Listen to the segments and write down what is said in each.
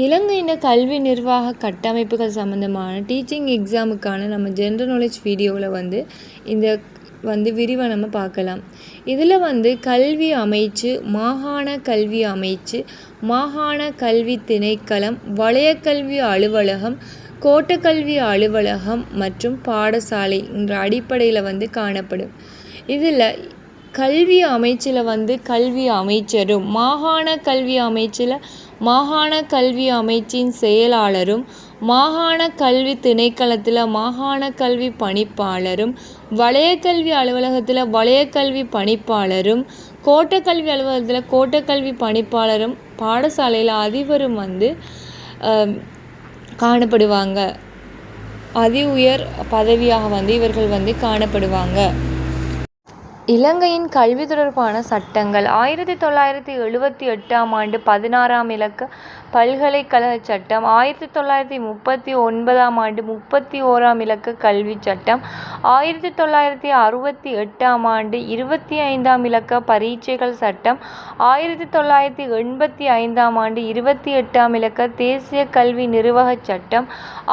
இலங்கையின் கல்வி நிர்வாக கட்டமைப்புகள் சம்மந்தமான டீச்சிங் எக்ஸாமுக்கான நம்ம ஜென்ரல் நாலேஜ் வீடியோவில் இந்த விரிவாக நம்ம பார்க்கலாம். இதில் கல்வி அமைச்சு, மாகாண கல்வி அமைச்சு, மாகாண கல்வி திணைக்களம், வலயக்கல்வி அலுவலகம், கோட்டக்கல்வி அலுவலகம் மற்றும் பாடசாலை என்ற அடிப்படையில் காணப்படும். இதில் கல்வி அமைச்சில் கல்வி அமைச்சரும், மாகாண கல்வி அமைச்சில் மாகாண கல்வி அமைச்சின் செயலாளரும், மாகாண கல்வி திணைக்களத்தில் மாகாண கல்வி பணிப்பாளரும், வலயக்கல்வி அலுவலகத்தில் வலயக்கல்வி பணிப்பாளரும், கோட்டக்கல்வி அலுவலகத்தில் கோட்டக்கல்வி பணிப்பாளரும், பாடசாலையில் அதிபரும் காணப்படுவாங்க. அதி உயர் பதவியாக இவர்கள் காணப்படுவாங்க. இலங்கையின் கல்வி தொடர்பான சட்டங்கள் 1978ஆம் ஆண்டு 16ஆம் இலக்க பல்கலைக்கழக சட்டம், 1939ஆம் ஆண்டு 31ஆம் இலக்க கல்வி சட்டம், 1968ஆம் ஆண்டு 25ஆம் இலக்க பரீட்சைகள் சட்டம், 1985ஆம் ஆண்டு 28ஆம் இலக்க தேசிய கல்வி நிர்வாக சட்டம்,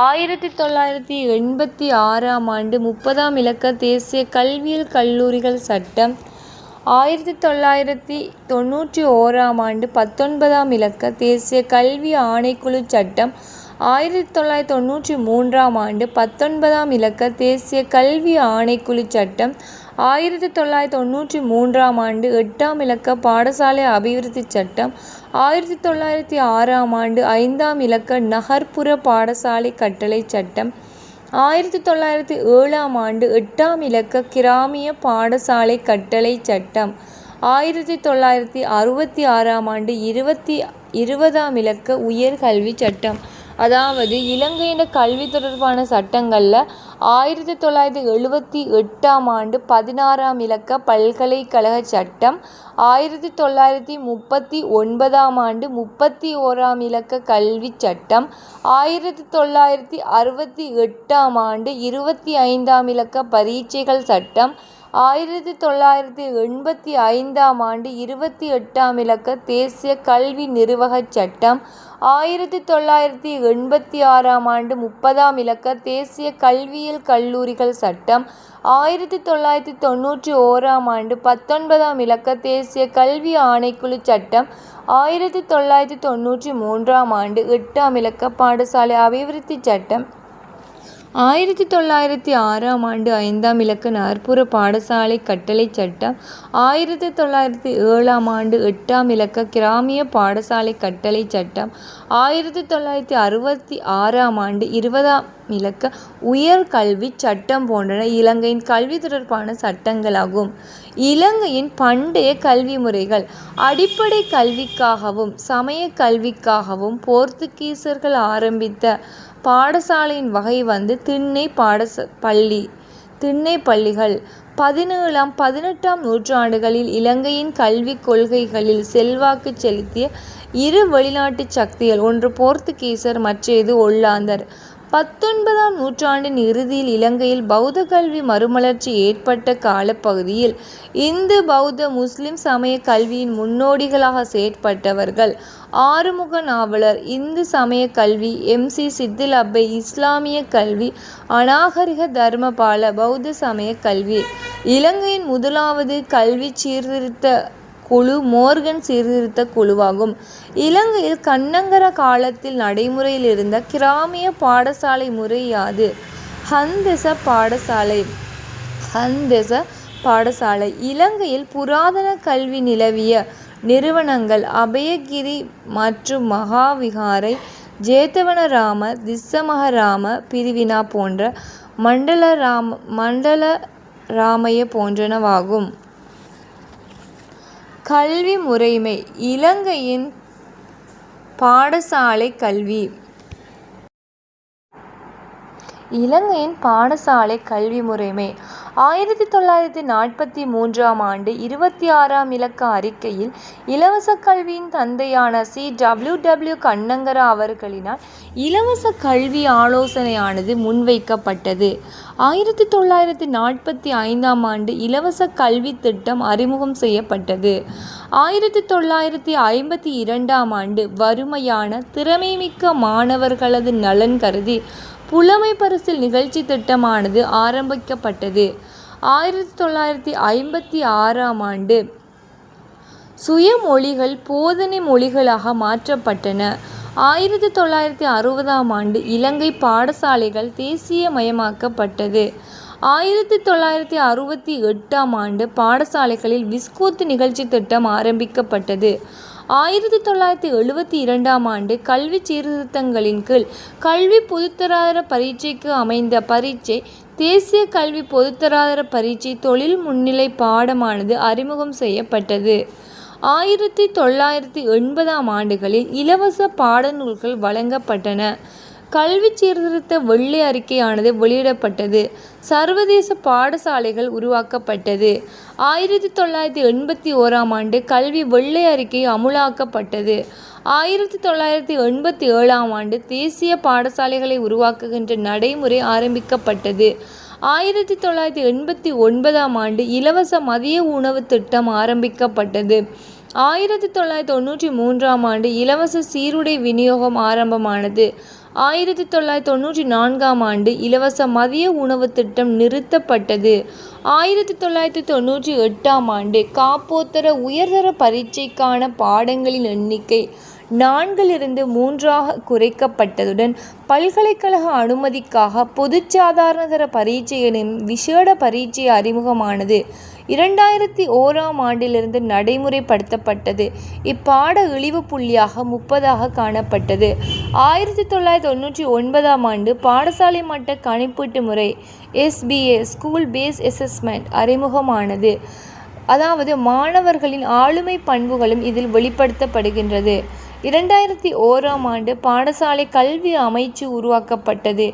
1986ஆம் ஆண்டு 30ஆம் இலக்க தேசிய கல்வியியல் கல்லூரிகள் சட்டம், 1991ஆம் ஆண்டு 19ஆம் இலக்க தேசிய கல்வி ஆணைக்குழு சட்டம், 1993ஆம் ஆண்டு 19ஆம் இலக்க தேசிய கல்வி ஆணைக்குழு சட்டம், 1993ஆம் ஆண்டு 8ஆம் இலக்க பாடசாலை அபிவிருத்தி சட்டம், 1906ஆம் ஆண்டு 5ஆம் இலக்க நகர்ப்புற பாடசாலை கட்டளை சட்டம், 1907ஆம் ஆண்டு 8ஆம் இலக்க கிராமிய பாடசாலை கட்டளை சட்டம், 1966ஆம் ஆண்டு 20ஆம் இலக்க உயர்கல்வி சட்டம். அதாவது இலங்கையின் கல்வி தொடர்பான சட்டங்களில் 1978ஆம் ஆண்டு 16ஆம் இலக்க பல்கலைக்கழக சட்டம், 1939ஆம் ஆண்டு 31ஆம் இலக்க கல்வி சட்டம், 1968ஆம் ஆண்டு 25ஆம் இலக்க பரீட்சைகள் சட்டம், 1985ஆம் ஆண்டு 28ஆம் இலக்க தேசிய கல்வி நிர்வாக சட்டம், 1986ஆம் ஆண்டு 30ஆம் இலக்க தேசிய கல்வியியல் கல்லூரிகள் சட்டம், 1991ஆம் ஆண்டு 19ஆம் இலக்க தேசிய கல்வி ஆணைக்குழு சட்டம், 1993ஆம் ஆண்டு 8ஆம் இலக்க பாடசாலை அபிவிருத்தி சட்டம், 1906ஆம் ஆண்டு 5ஆம் இலக்க நகர்ப்புற பாடசாலை கட்டளை சட்டம், 1907ஆம் ஆண்டு 8ஆம் இலக்க கிராமிய பாடசாலை கட்டளை சட்டம், 1966ஆம் ஆண்டு 20ஆம் இலக்க உயர்கல்வி சட்டம் போன்றன இலங்கையின் கல்வி தொடர்பான சட்டங்களாகும். இலங்கையின் பண்டைய கல்வி முறைகள் அடிப்படை கல்விக்காகவும் சமய கல்விக்காகவும் போர்த்துகீசர்கள் ஆரம்பித்த பாடசாலையின் வகை திண்ணை பள்ளிகள். 17ஆம் 18ஆம் நூற்றாண்டுகளில் இலங்கையின் கல்விக் கொள்கைகளில் செல்வாக்கு செலுத்திய இரு வெளிநாட்டு சக்திகள், ஒன்று போர்த்துகீசர், மற்றது ஒல்லாந்தர். 19ஆம் நூற்றாண்டின் இறுதியில் இலங்கையில் பௌத்த கல்வி மறுமலர்ச்சி ஏற்பட்ட காலப்பகுதியில் இந்து, பௌத்த, முஸ்லிம் சமய கல்வியின் முன்னோடிகளாக செயற்பட்டவர்கள் ஆறுமுக நாவலர், இந்து சமய கல்வி, MC சித்திலப்பை, இஸ்லாமிய கல்வி, அநாகரிக தர்மபால, பௌத்த சமய கல்வி. இலங்கையின் முதலாவது கல்வி சீர்திருத்த குழு மோர்கன் சீர்திருத்த குழுவாகும். இலங்கையில் கண்ணங்கர காலத்தில் நடைமுறையில் இருந்த கிராமிய பாடசாலை முறை யாது? ஹந்தெச பாடசாலை. இலங்கையில் புராதன கல்வி நிலவிய நிறுவனங்கள் அபயகிரி மற்றும் மகாவிகாரை, ஜேதவனராம, திஸ்ஸமஹராம பிரிவினா போன்ற மண்டலராமய போன்றனவாகும். கல்வி முறைமை. இலங்கையின் பாடசாலை கல்வி. இலங்கையின் பாடசாலை கல்வி முறைமை 1943ஆம் ஆண்டு 26ஆம் இலக்க அறிக்கையில் இலவச கல்வியின் தந்தையான CWW கண்ணங்கரா அவர்களினால் இலவச கல்வி ஆலோசனையானது முன்வைக்கப்பட்டது. 1945ஆம் ஆண்டு இலவச கல்வி திட்டம் அறிமுகம் செய்யப்பட்டது. 1952ஆம் ஆண்டு வறுமையான திறமைமிக்க மாணவர்களது நலன் கருதி புலமை பரிசில் நிகழ்ச்சி திட்டமானது ஆரம்பிக்கப்பட்டது. 1956ஆம் ஆண்டு சுயமொழிகள் போதனை மொழிகளாக மாற்றப்பட்டன. 1960ஆம் ஆண்டு இலங்கை பாடசாலைகள் தேசியமயமாக்கப்பட்டது. 1968ஆம் ஆண்டு பாடசாலைகளில் விஸ்கோத்து நிகழ்ச்சி திட்டம் ஆரம்பிக்கப்பட்டது. 1972ஆம் ஆண்டு கல்வி சீர்திருத்தங்களின் கீழ் கல்வி பொதுத்தராதர பரீட்சைக்கு அமைந்த பரீட்சை தேசிய கல்வி பொதுத்தராதர பரீட்சை தொழில் முன்னிலை பாடமானது அறிமுகம் செய்யப்பட்டது. 1980ஆம் ஆண்டுகளில் இலவச பாடநூல்கள் வழங்கப்பட்டன. கல்வி சீர்திருத்த வெள்ளை அறிக்கையானது வெளியிடப்பட்டது. சர்வதேச பாடசாலைகள் உருவாக்கப்பட்டது. 1981ஆம் ஆண்டு கல்வி வெள்ளை அறிக்கை அமுலாக்கப்பட்டது. 1987ஆம் ஆண்டு தேசிய பாடசாலைகளை உருவாக்குகின்ற நடைமுறை ஆரம்பிக்கப்பட்டது. 1989ஆம் ஆண்டு இலவச மதிய உணவு திட்டம் ஆரம்பிக்கப்பட்டது. 1993ஆம் ஆண்டு இலவச சீருடை விநியோகம் ஆரம்பமானது. 1994ஆம் ஆண்டு இலவச மதிய உணவு திட்டம் நிறுத்தப்பட்டது. 1998ஆம் ஆண்டு காப்போத்தர உயர்தர பரீட்சைக்கான பாடங்களின் எண்ணிக்கை 4லிருந்து 3ஆக குறைக்கப்பட்டதுடன் பல்கலைக்கழக அனுமதிக்காக பொதுச்சாதாரணதர பரீட்சை எனும் விசேட பரீட்சை அறிமுகமானது. 2001ஆம் ஆண்டிலிருந்து நடைமுறைப்படுத்தப்பட்டது. இப்பாட இழிவு புள்ளியாக 30ஆக காணப்பட்டது. 1999ஆம் ஆண்டு பாடசாலை மட்ட கணிப்பீட்டு முறை SBA ஸ்கூல் பேஸ் அசஸ்மெண்ட் அறிமுகமானது. அதாவது மாணவர்களின் ஆளுமை பண்புகளும் இதில் வெளிப்படுத்தப்படுகின்றது. 2001ஆம் ஆண்டு பாடசாலை கல்வி அமைச்சு உருவாக்கப்பட்டது.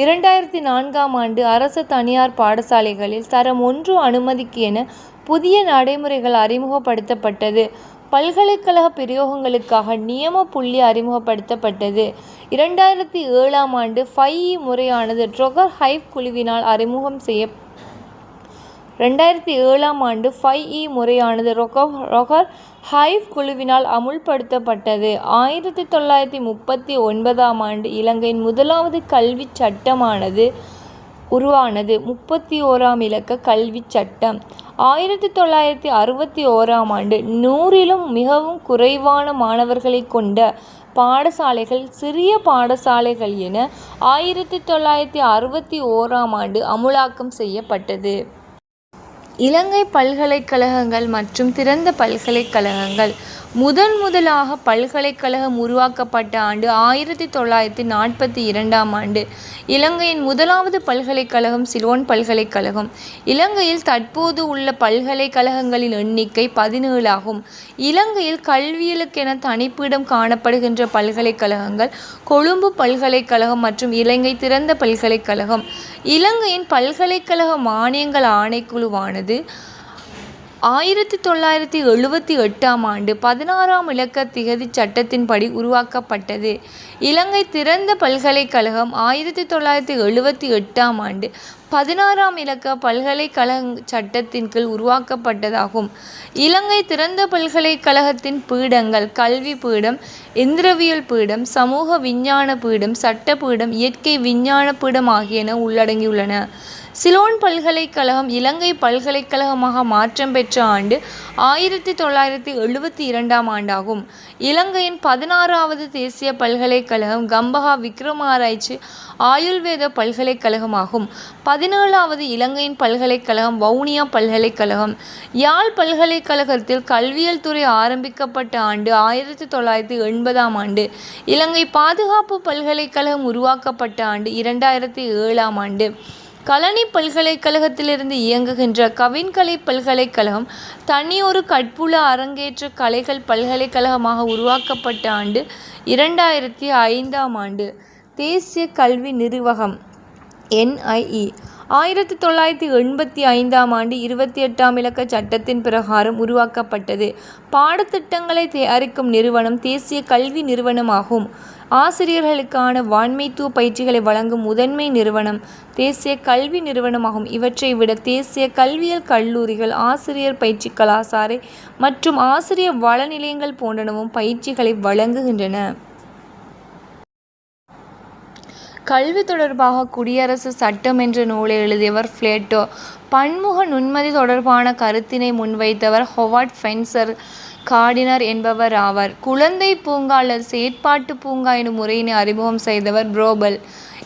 2004ஆம் ஆண்டு அரசு தனியார் பாடசாலைகளில் தரம் 1 அனுமதிக்கு என புதிய நடைமுறைகள் அறிமுகப்படுத்தப்பட்டது. பல்கலைக்கழக பிரயோகங்களுக்காக நியம புள்ளி அறிமுகப்படுத்தப்பட்டது. 2007ஆம் ஆண்டு 5E முறையானது ட்ரொகர் ஹைவ் குழுவினால் அறிமுகம் செய்ய 2007ஆம் ஆண்டு 5E முறையானது ட்ரொகர் ஹைவ் குழுவினால் அமுல்படுத்தப்பட்டது. 1939ஆம் ஆண்டு இலங்கையின் முதலாவது கல்வி சட்டமானது உருவானது. 31ஆம் இலக்க கல்வி சட்டம். 1961ஆம் ஆண்டு 100லும் மிகவும் குறைவான மாணவர்களை கொண்ட பாடசாலைகள் சிறிய பாடசாலைகள் என 1961ஆம் ஆண்டு அமுலாக்கம் செய்யப்பட்டது. இலங்கை பல்கலைக்கழகங்கள் மற்றும் திறந்த பல்கலைக்கழகங்கள் முதலாக பல்கலைக்கழகம் உருவாக்கப்பட்ட ஆண்டு 1942ஆம் ஆண்டு. இலங்கையின் முதலாவது பல்கலைக்கழகம் சிலோன் பல்கலைக்கழகம். இலங்கையில் தற்போது உள்ள பல்கலைக்கழகங்களின் எண்ணிக்கை 17 ஆகும். இலங்கையில் கல்வியலுக்கென தனிப்பிடம் காணப்படுகின்ற பல்கலைக்கழகங்கள் கொழும்பு பல்கலைக்கழகம் மற்றும் இலங்கை திறந்த பல்கலைக்கழகம். இலங்கையின் பல்கலைக்கழக மானியங்கள் ஆணைக்குழுவானது 1978ஆம் ஆண்டு 16ஆம் இலக்க திகதி சட்டத்தின்படி உருவாக்கப்பட்டது. இலங்கை திறந்த பல்கலைக்கழகம் 1978ஆம் ஆண்டு 16ஆம் இலக்க பல்கலைக்கழக சட்டத்தின் கீழ் உருவாக்கப்பட்டதாகும். இலங்கை திறந்த பல்கலைக்கழகத்தின் பீடங்கள் கல்வி பீடம், எந்திரவியல் பீடம், சமூக விஞ்ஞான பீடம், சட்ட பீடம், இயற்கை விஞ்ஞான பீடம் ஆகியன உள்ளடங்கியுள்ளன. சிலோன் பல்கலைக்கழகம் இலங்கை பல்கலைக்கழகமாக மாற்றம் பெற்ற ஆண்டு 1972ஆம் ஆண்டாகும். இலங்கையின் 16வது தேசிய பல்கலைக்கழகம் கம்பஹா விக்ரமாராய்ச்சி ஆயுர்வேத பல்கலைக்கழகமாகும். 17வது இலங்கையின் பல்கலைக்கழகம் வவுனியா பல்கலைக்கழகம். யாழ் பல்கலைக்கழகத்தில் கல்வியல் துறை ஆரம்பிக்கப்பட்ட ஆண்டு 1980ஆம் ஆண்டு. இலங்கை பாதுகாப்பு பல்கலைக்கழகம் உருவாக்கப்பட்ட ஆண்டு 2007ஆம் ஆண்டு. கலனி பல்கலைக்கழகத்திலிருந்து இயங்குகின்ற கவின்கலை பல்கலைக்கழகம் தனியொரு கற்புல அரங்கேற்ற கலைகள் பல்கலைக்கழகமாக உருவாக்கப்பட்ட ஆண்டு 2005ஆம் ஆண்டு. தேசிய கல்வி நிர்வாகம் NIE 1985 28 இலக்க சட்டத்தின் பிரகாரம் உருவாக்கப்பட்டது. பாடத்திட்டங்களை தயாரிக்கும் நிறுவனம் தேசிய கல்வி நிறுவனமாகும். ஆசிரியர்களுக்கான வான்மைத்துவ பயிற்சிகளை வழங்கும் முதன்மை நிறுவனம் தேசிய கல்வி நிறுவனமாகும். இவற்றை விட தேசிய கல்வியியல் கல்லூரிகள், ஆசிரியர் பயிற்சி கலாசாலை மற்றும் ஆசிரியர் வள நிலையங்கள் போன்றனவும் பயிற்சிகளை வழங்குகின்றன. கல்வி தொடர்பாக குடியரசு சட்டம் என்ற நூலை எழுதியவர் பிளேட்டோ. பன்முக நுண்மதி தொடர்பான கருத்தினை முன்வைத்தவர் ஹொவார்ட் ஸ்பென்சர் கார்டினர் என்பவர் ஆவார். குழந்தை பூங்கா அல்லது செயற்பாட்டு பூங்கா எனும் முறையினை அறிமுகம் செய்தவர் ப்ரோபல்.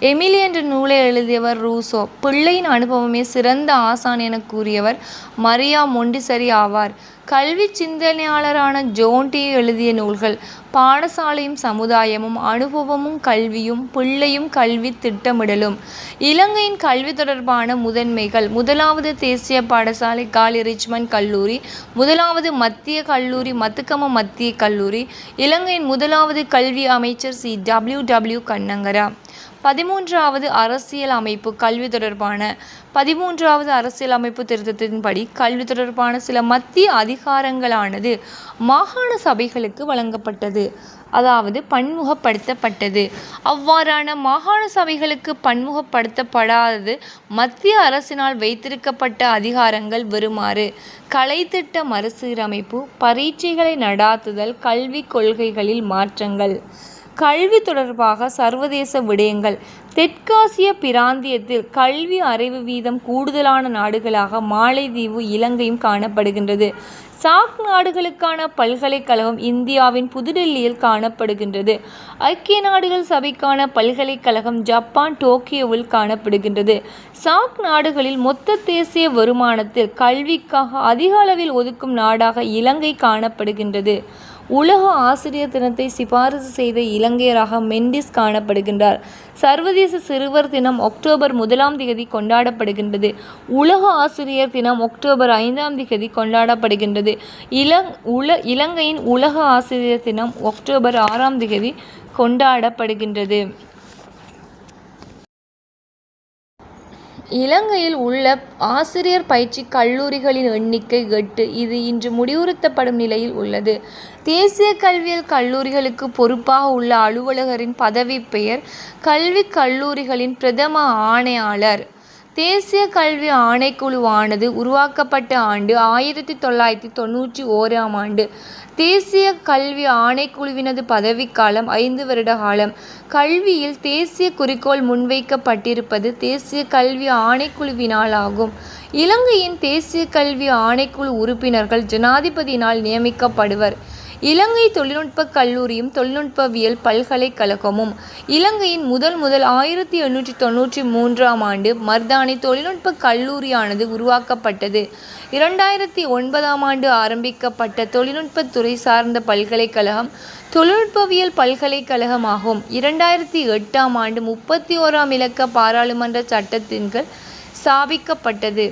எமிலி என்ற நூலை எழுதியவர் ரூசோ. பிள்ளையின் அனுபவமே சிறந்த ஆசான் என கூறியவர் மரியா மொண்டிசரி ஆவார். கல்வி சிந்தனையாளரான ஜோன் டி எழுதிய நூல்கள் பாடசாலையும் சமுதாயமும், அனுபவமும் கல்வியும், பிள்ளையும் கல்வி திட்டமிடலும். இலங்கையின் கல்வி தொடர்பான முதன்மைகள்: முதலாவது தேசிய பாடசாலை காலி ரிச்மண்ட் கல்லூரி, முதலாவது மத்திய கல்லூரி மத்துக்கம மத்திய கல்லூரி, இலங்கையின் முதலாவது கல்வி அமைச்சர் CWW கண்ணங்கரா. 13வது அரசியல் அமைப்பு கல்வி தொடர்பான 13வது அரசியல் அமைப்பு திருத்தத்தின்படி கல்வி தொடர்பான சில மத்திய அதிகாரங்களானது மாகாண சபைகளுக்கு வழங்கப்பட்டது, அதாவது பன்முகப்படுத்தப்பட்டது. அவ்வாறான மாகாண சபைகளுக்கு பன்முகப்படுத்தப்படாதது மத்திய அரசினால் வைத்திருக்கப்பட்ட அதிகாரங்கள் வருமாறு: கலைத்திட்ட மறுசீரமைப்பு, பரீட்சைகளை நடாத்துதல், கல்விக் கொள்கைகளில் மாற்றங்கள். கல்வி தொடர்பாக சர்வதேச விடயங்கள்: தெற்காசிய பிராந்தியத்தில் கல்வி அறிவு வீதம் கூடுதலான நாடுகளாக மாலைதீவு, இலங்கையும் காணப்படுகின்றது. சாக் நாடுகளுக்கான பல்கலைக்கழகம் இந்தியாவின் புதுடில்லியில் காணப்படுகின்றது. ஐக்கிய நாடுகள் சபைக்கான பல்கலைக்கழகம் ஜப்பான் டோக்கியோவில் காணப்படுகின்றது. சாக் நாடுகளில் மொத்த தேசிய வருமானத்தில் கல்விக்காக அதிக அளவில் ஒதுக்கும் நாடாக இலங்கை காணப்படுகின்றது. உலக ஆசிரியர் தினத்தை சிபாரிசு செய்த இலங்கையராக மெண்டிஸ் காணப்படுகின்றார். சர்வதேச சிறுவர் தினம் அக்டோபர் 1 கொண்டாடப்படுகின்றது. உலக ஆசிரியர் தினம் அக்டோபர் 5 கொண்டாடப்படுகின்றது. இலங்கையின் உலக ஆசிரியர் தினம் அக்டோபர் 6 கொண்டாடப்படுகின்றது. இலங்கையில் உள்ள ஆசிரியர் பயிற்சி கல்லூரிகளின் எண்ணிக்கை 8. இது இன்று முடிவுறுத்தப்படும் நிலையில் உள்ளது. தேசிய கல்வியியல் கல்லூரிகளுக்கு பொறுப்பாக உள்ள அலுவலகரின் பதவி பெயர் கல்விக் கல்லூரிகளின் பிரதம ஆணையாளர். தேசிய கல்வி ஆணைக்குழுவானது உருவாக்கப்பட்ட ஆண்டு 1991. தேசிய கல்வி ஆணைக்குழுவினது பதவிக்காலம் 5 வருட காலம். கல்வியில் தேசிய குறிக்கோள் முன்வைக்கப்பட்டிருப்பது தேசிய கல்வி ஆணைக்குழுவினால் ஆகும். இலங்கையின் தேசிய கல்வி ஆணைக்குழு உறுப்பினர்கள் ஜனாதிபதியினால் நியமிக்கப்படுவர். இலங்கை தொழில்நுட்ப கல்லூரியும் தொழில்நுட்பவியல் பல்கலைக்கழகமும் இலங்கையின் முதல் 1893 மர்தானி தொழில்நுட்ப கல்லூரியானது உருவாக்கப்பட்டது. 2009 ஆரம்பிக்கப்பட்ட தொழில்நுட்பத்துறை சார்ந்த பல்கலைக்கழகம் தொழில்நுட்பவியல் பல்கலைக்கழகமாகும். 2008 31 இலக்க பாராளுமன்ற சட்டத்தின் கீழ் ஸ்தாபிக்கப்பட்டது.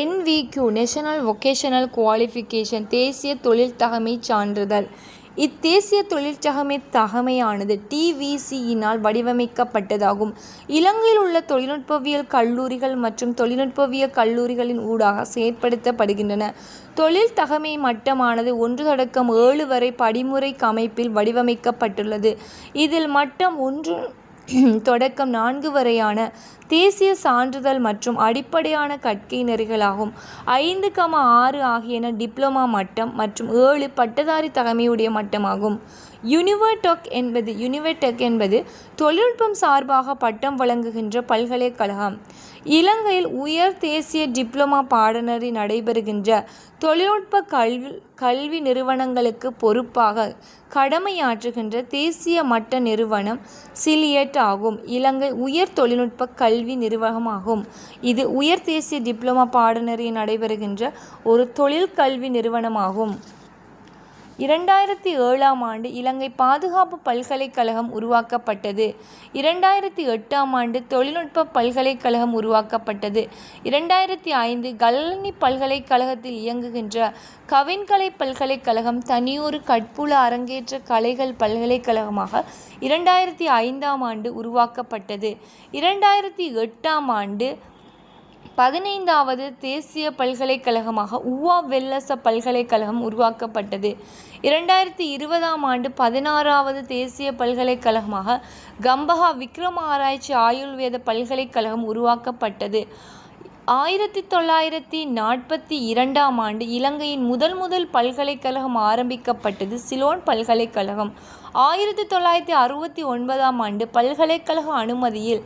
NVQ நேஷனல் வொகேஷனல் குவாலிஃபிகேஷன் தேசிய தொழில் தகமை சான்றிதழ். இத்தேசிய தொழிற்தகமை தகமையானது TVC-யினால் வடிவமைக்கப்பட்டதாகும். இலங்கையில் உள்ள தொழில்நுட்பவியல் கல்லூரிகள் மற்றும் தொழில்நுட்பவியல் கல்லூரிகளின் ஊடாக செயற்படுத்தப்படுகின்றன. தொழில் தகமை மட்டமானது 1 தொடக்கம் 7 வரை படிமுறை அமைப்பில் வடிவமைக்கப்பட்டுள்ளது. இதில் மட்டம் 1 தொடக்கம் 4 வரையான தேசிய சான்றிதழ் மற்றும் அடிப்படையான கற்கை நெறிகளாகும். 5,6 ஆகியன டிப்ளமா மட்டம் மற்றும் 7 பட்டதாரி தகமையுடைய மட்டமாகும். யுனிவர்டெக் என்பது தொழில்நுட்பம் சார்பாக பட்டம் வழங்குகின்ற பல்கலைக்கழகம். இலங்கையில் உயர் தேசிய டிப்ளமா பாடநெறி நடைபெறுகின்ற தொழில்நுட்ப கல்வி நிறுவனங்களுக்கு பொறுப்பாக கடமையாற்றுகின்ற தேசிய மட்ட நிறுவனம் சிலியட் ஆகும். இலங்கை உயர் தொழில்நுட்ப கல்வி நிறுவனமாகும். இது உயர் தேசிய டிப்ளமா பாடநெறி நடைபெறுகின்ற ஒரு தொழில் கல்வி நிறுவனமாகும். 2007ஆம் ஆண்டு இலங்கை பாதுகாப்பு பல்கலைக்கழகம் உருவாக்கப்பட்டது. 2008ஆம் ஆண்டு தொழில்நுட்ப பல்கலைக்கழகம் உருவாக்கப்பட்டது. 2005 கல்லணை பல்கலைக்கழகத்தில் இயங்குகின்ற கவின்கலை பல்கலைக்கழகம் தனியொரு கற்புல அரங்கேற்ற கலைகள் பல்கலைக்கழகமாக 2005ஆம் ஆண்டு உருவாக்கப்பட்டது. 2008ஆம் ஆண்டு 15வது தேசிய பல்கலைக்கழகமாக ஊவா வெல்லச பல்கலைக்கழகம் உருவாக்கப்பட்டது. 2020ஆம் ஆண்டு 16வது தேசிய பல்கலைக்கழகமாக கம்பஹா விக்ரம் ஆராய்ச்சி ஆயுர்வேத பல்கலைக்கழகம் உருவாக்கப்பட்டது. 1942ஆம் ஆண்டு இலங்கையின் முதல் பல்கலைக்கழகம் ஆரம்பிக்கப்பட்டது சிலோன் பல்கலைக்கழகம். 1969ஆம் ஆண்டு பல்கலைக்கழக அனுமதியில்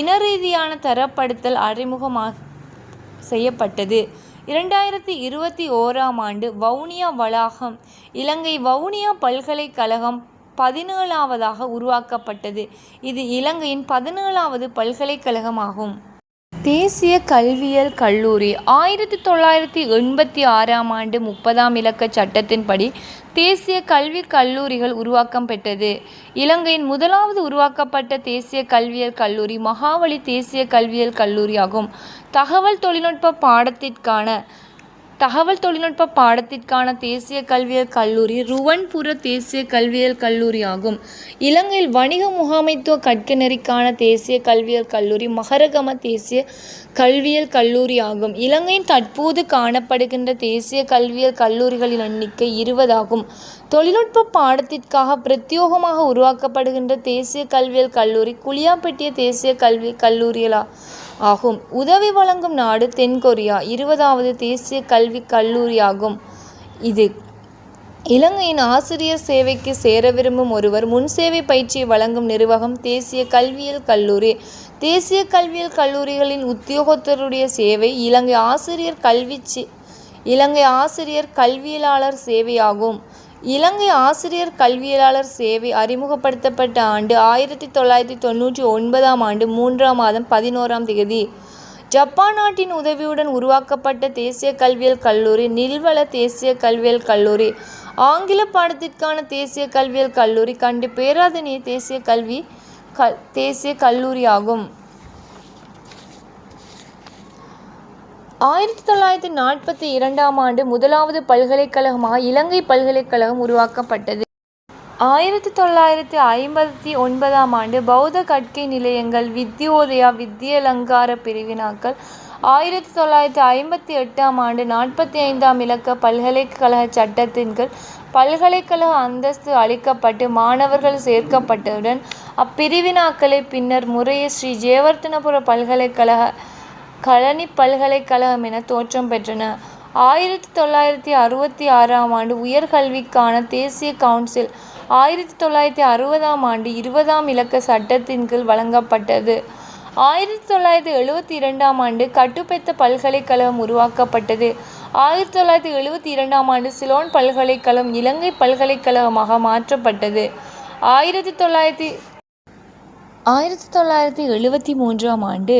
இனரீதியான தரப்படுத்தல் அறிமுகமாக செய்யப்பட்டது. 2021ஆம் ஆண்டு வவுனியா வளாகம் இலங்கை வவுனியா பல்கலைக்கழகம் 17வதாக உருவாக்கப்பட்டது. இது இலங்கையின் 17வது பல்கலைக்கழகமாகும். தேசிய கல்வியியல் கல்லூரி 1986ஆம் ஆண்டு 30ஆம் இலக்க சட்டத்தின்படி தேசிய கல்விக் கல்லூரிகள் உருவாக்கம் பெற்றது. இலங்கையின் முதலாவது உருவாக்கப்பட்ட தேசிய கல்வியியல் கல்லூரி மகாவலி தேசிய கல்வியியல் கல்லூரியாகும். தகவல் தொழில்நுட்ப பாடத்திற்கான தேசிய கல்வியியல் கல்லூரி ருவன்புர தேசிய கல்வியியல் கல்லூரியாகும். இலங்கையில் வணிக முகாமைத்துவ கற்கநெறிக்கான தேசிய கல்வியியல் கல்லூரி மகரகம தேசிய கல்வியியல் கல்லூரியாகும். இலங்கையின் தற்போது காணப்படுகின்ற தேசிய கல்வியியல் கல்லூரிகளின் எண்ணிக்கை 20 ஆகும். தொழில்நுட்ப பாடத்திற்காக பிரத்யேகமாக உருவாக்கப்படுகின்ற தேசிய கல்வியியல் கல்லூரி குளியாப்பிட்டிய தேசிய கல்லூரிகளா ஆகும். உதவி வழங்கும் நாடு தென்கொரியா. 20வது தேசிய கல்விக் கல்லூரியாகும். இது இலங்கையின் ஆசிரியர் சேவைக்கு சேர விரும்பும் ஒருவர் முன்சேவை பயிற்சியை வழங்கும் நிறுவனம் தேசிய கல்வியியல் கல்லூரி. தேசிய கல்வியியல் கல்லூரிகளின் உத்தியோகத்தருடைய சேவை இலங்கை ஆசிரியர் கல்வியலாளர் சேவையாகும். இலங்கை ஆசிரியர் கல்வியலாளர் சேவை அறிமுகப்படுத்தப்பட்ட ஆண்டு 1999ஆம் ஆண்டு 3ஆம் மாதம் 11ஆம் தேதி. ஜப்பான் நாட்டின் உதவியுடன் உருவாக்கப்பட்ட தேசிய கல்வியியல் கல்லூரி நில்வல தேசிய கல்வியியல் கல்லூரி. ஆங்கில பாடத்திற்கான தேசிய கல்வியியல் கல்லூரி கண்டி பேராதனிய தேசிய கல்லூரியாகும். 1942ஆம் ஆண்டு முதலாவது பல்கலைக்கழகமாக இலங்கை பல்கலைக்கழகம் உருவாக்கப்பட்டது. 1959ஆம் ஆண்டு பௌத்த கற்கை நிலையங்கள் வித்யோதயா வித்யாலங்கார பிரிவினாக்கள். 1958ஆம் ஆண்டு 45ஆம் இலக்க பல்கலைக்கழக சட்டத்தின் கீழ் பல்கலைக்கழக அந்தஸ்து அளிக்கப்பட்டு மாணவர்கள் சேர்க்கப்பட்டதுடன் அப்பிரிவினாக்களை பின்னர் முறையே ஸ்ரீ ஜெயவர்த்தனபுர பல்கலைக்கழக கழனி பல்கலைக்கழகம் என தோற்றம் பெற்றன. 1966ஆம் ஆண்டு உயர்கல்விக்கான தேசிய கவுன்சில் 1960ஆம் ஆண்டு 20ஆம் இலக்க சட்டத்தின் கீழ் வழங்கப்பட்டது. 1972ஆம் ஆண்டு கட்டுப்பெத்த பல்கலைக்கழகம் உருவாக்கப்பட்டது. 1972ஆம் ஆண்டு சிலோன் பல்கலைக்கழகம் இலங்கை பல்கலைக்கழகமாக மாற்றப்பட்டது. 1973ஆம் ஆண்டு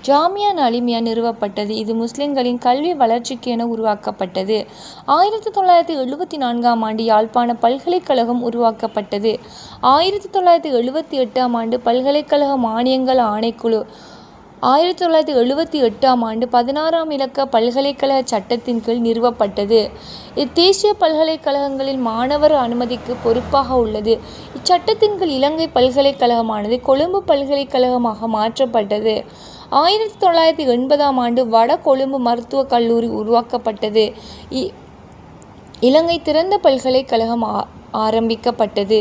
ஜாமியா நலிமியா நிறுவப்பட்டது. இது முஸ்லிம்களின் கல்வி வளர்ச்சிக்கு என உருவாக்கப்பட்டது. 1974ஆம் ஆண்டு யாழ்ப்பாண பல்கலைக்கழகம் உருவாக்கப்பட்டது. 1978ஆம் ஆண்டு பல்கலைக்கழக மானியங்கள் ஆணைக்குழு. 1978ஆம் ஆண்டு 16ஆம் இலக்க பல்கலைக்கழக சட்டத்தின் கீழ் நிறுவப்பட்டது. இத்தேசிய பல்கலைக்கழகங்களில் மாணவர் அனுமதிக்கு பொறுப்பாக உள்ளது. இச்சட்டத்தின் கீழ் இலங்கை பல்கலைக்கழகமானது கொழும்பு பல்கலைக்கழகமாக மாற்றப்பட்டது. 1980ஆம் ஆண்டு வட கொழும்பு மருத்துவக் கல்லூரி உருவாக்கப்பட்டது. இலங்கை திறந்த பல்கலைக்கழகம் ஆரம்பிக்கப்பட்டது.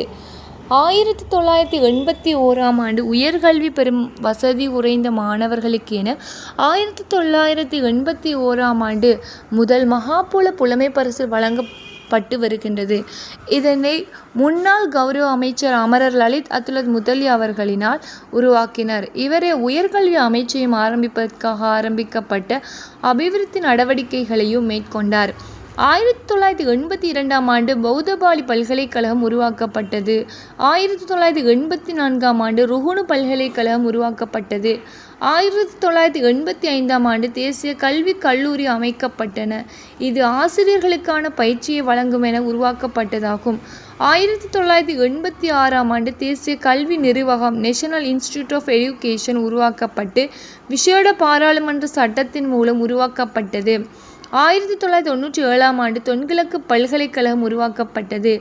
1981ஆம் ஆண்டு உயர்கல்வி பெறும் வசதி குறைந்த மாணவர்களுக்கு என 1981ஆம் ஆண்டு முதல் மகாபோல புலமை பரிசு வழங்கப்பட்டு வருகின்றது. இதனை முன்னாள் கௌரவ அமைச்சர் அமரர் லலித் அத்துலத் முதலி அவர்களினால் உருவாக்கினர். இவரே உயர்கல்வி அமைச்சையும் ஆரம்பிப்பதற்காக ஆரம்பிக்கப்பட்ட அபிவிருத்தி நடவடிக்கைகளையும் மேற்கொண்டார். 1982ஆம் ஆண்டு பௌத்தபாலி பல்கலைக்கழகம் உருவாக்கப்பட்டது. 1984ஆம் ஆண்டு ருகுணு பல்கலைக்கழகம் உருவாக்கப்பட்டது. 1985ஆம் ஆண்டு தேசிய கல்விக் கல்லூரி அமைக்கப்பட்டன. இது ஆசிரியர்களுக்கான பயிற்சியை வழங்கும் என உருவாக்கப்பட்டதாகும். 1986ஆம் ஆண்டு தேசிய கல்வி நிர்வாகம் நேஷனல் இன்ஸ்டிடியூட் ஆஃப் எஜுகேஷன் உருவாக்கப்பட்டு விசேட பாராளுமன்ற சட்டத்தின் மூலம் உருவாக்கப்பட்டது. 1997ஆம் ஆண்டு தென்கிழக்கு பல்கலைக்கழகம் உருவாக்கப்பட்டது.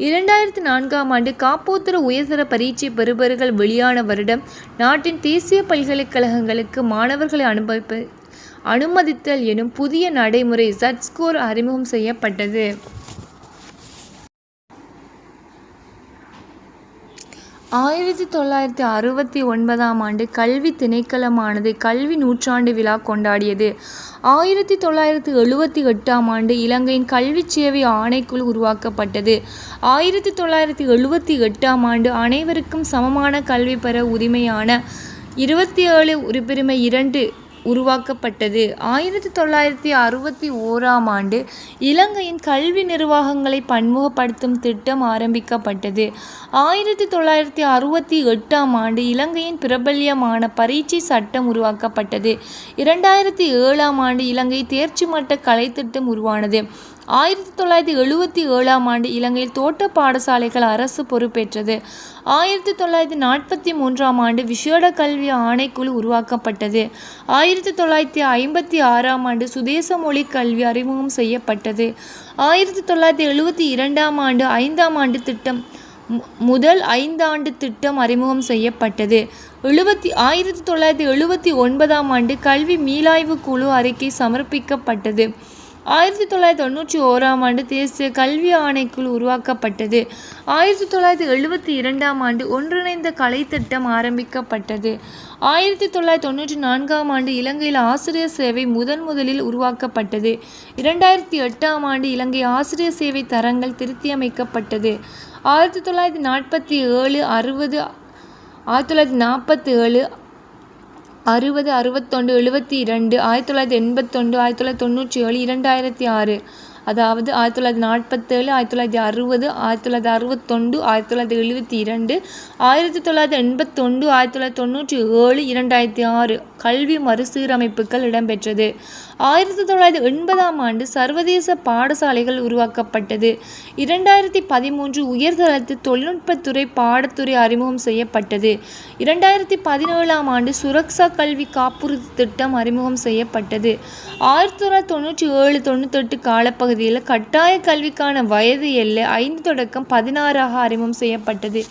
2004ஆம் ஆண்டு காப்போத்தர உயர்தர பரீட்சை பெறுபவர்கள் வெளியான வருடம் நாட்டின் தேசிய பல்கலைக்கழகங்களுக்கு மாணவர்களை அனுமதித்தல் எனும் புதிய நடைமுறை ZSCORE அறிமுகம் செய்யப்பட்டது. 1969ஆம் ஆண்டு கல்வி திணைக்களமானது கல்வி நூற்றாண்டு விழா கொண்டாடியது. 1978ஆம் ஆண்டு இலங்கையின் கல்வி சேவை ஆணைக்குழு உருவாக்கப்பட்டது. 1978ஆம் ஆண்டு அனைவருக்கும் சமமான கல்வி பெற உரிமையான 27 உறுப்பிரிமை 2 உருவாக்கப்பட்டது. 1961ஆம் ஆண்டு இலங்கையின் கல்வி நிர்வாகங்களை பன்முகப்படுத்தும் திட்டம் ஆரம்பிக்கப்பட்டது. 1968ஆம் ஆண்டு இலங்கையின் பிரபல்யமான பரீட்சை சட்டம் உருவாக்கப்பட்டது. 2007ஆம் ஆண்டு இலங்கை தேர்ச்சி மட்ட கலைத்திட்டம் உருவானது. 1977ஆம் ஆண்டு இலங்கையில் தோட்ட பாடசாலைகள் அரசு பொறுப்பேற்றது. 1943ஆம் ஆண்டு விசேட கல்வி ஆணைக்குழு உருவாக்கப்பட்டது. 1956ஆம் ஆண்டு சுதேச மொழி கல்வி அறிமுகம் செய்யப்பட்டது. 1972ஆம் ஆண்டு 5ஆம் ஆண்டு திட்டம் முதல் 5 ஆண்டு திட்டம் அறிமுகம் செய்யப்பட்டது. 1979ஆம் ஆண்டு கல்வி மீளாய்வு குழு அறிக்கை சமர்ப்பிக்கப்பட்டது. 1991ஆம் ஆண்டு தேசிய கல்வி ஆணைக்குழு உருவாக்கப்பட்டது. 1972ஆம் ஆண்டு ஒன்றிணைந்த கலைத்திட்டம் ஆரம்பிக்கப்பட்டது. 1994ஆம் ஆண்டு இலங்கையில் ஆசிரியர் சேவை முதலில் உருவாக்கப்பட்டது. 2008ஆம் ஆண்டு இலங்கை ஆசிரியர் சேவை தரங்கள் திருத்தியமைக்கப்பட்டது. 1947, 60, 1947, 60, 61, 72, 1981, 1997, 2006, அதாவது 1947, 1960, 1961, 1972, 1981, 1997, 2006 கல்வி மறுசீரமைப்புகள் இடம்பெற்றது. 1980ஆம் ஆண்டு சர்வதேச பாடசாலைகள் உருவாக்கப்பட்டது. 2013 உயர்தரத்து தொழில்நுட்பத்துறை பாடத்துறை அறிமுகம் செய்யப்பட்டது. 2017ஆம் ஆண்டு சுரக்ஷா கல்வி காப்புறுதி திட்டம் அறிமுகம் செய்யப்பட்டது. 1997-98 காலப்பகுதியில் கட்டாய கல்விக்கான வயது எல்லை 5 தொடக்கம் 16 அறிமுகம் செய்யப்பட்டது.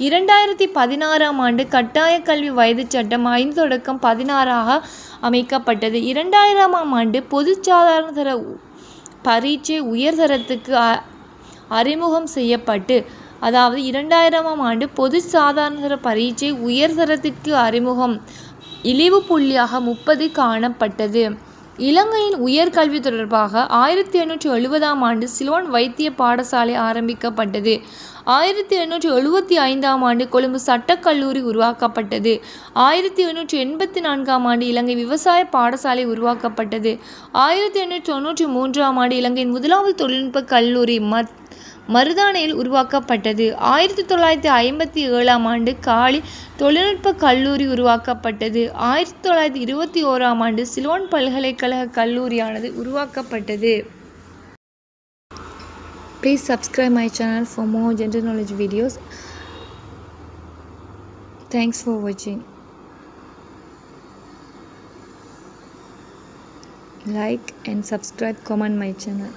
2016ஆம் ஆண்டு கட்டாய கல்வி வயது சட்டம் 5 தொடக்கம் 16 அமைக்கப்பட்டது. 2000ஆம் ஆண்டு பொது சாதாரண தர பரீட்சை உயர்தரத்துக்கு அறிமுகம் செய்யப்பட்டு, அதாவது 2000ஆம் ஆண்டு பொது சாதாரண தர பரீட்சை உயர்தரத்திற்கு அறிமுகம் இழிவு புள்ளியாக 30 காணப்பட்டது. இலங்கையின் உயர்கல்வி தொடர்பாக 1870ஆம் ஆண்டு சிலோன் வைத்திய பாடசாலை ஆரம்பிக்கப்பட்டது. 1875ஆம் ஆண்டு கொழும்பு சட்டக்கல்லூரி உருவாக்கப்பட்டது. 1884ஆம் ஆண்டு இலங்கை விவசாய பாடசாலை உருவாக்கப்பட்டது. 1893ஆம் ஆண்டு இலங்கையின் முதலாவது தொழில்நுட்ப கல்லூரி மருதானையில் உருவாக்கப்பட்டது. 1957ஆம் ஆண்டு காலி தொழில்நுட்ப கல்லூரி உருவாக்கப்பட்டது. 1921ஆம் ஆண்டு சிலோன் பல்கலைக்கழக கல்லூரியானது உருவாக்கப்பட்டது. Please subscribe my channel for more general knowledge videos. Thanks for watching. Like and subscribe, comment my channel.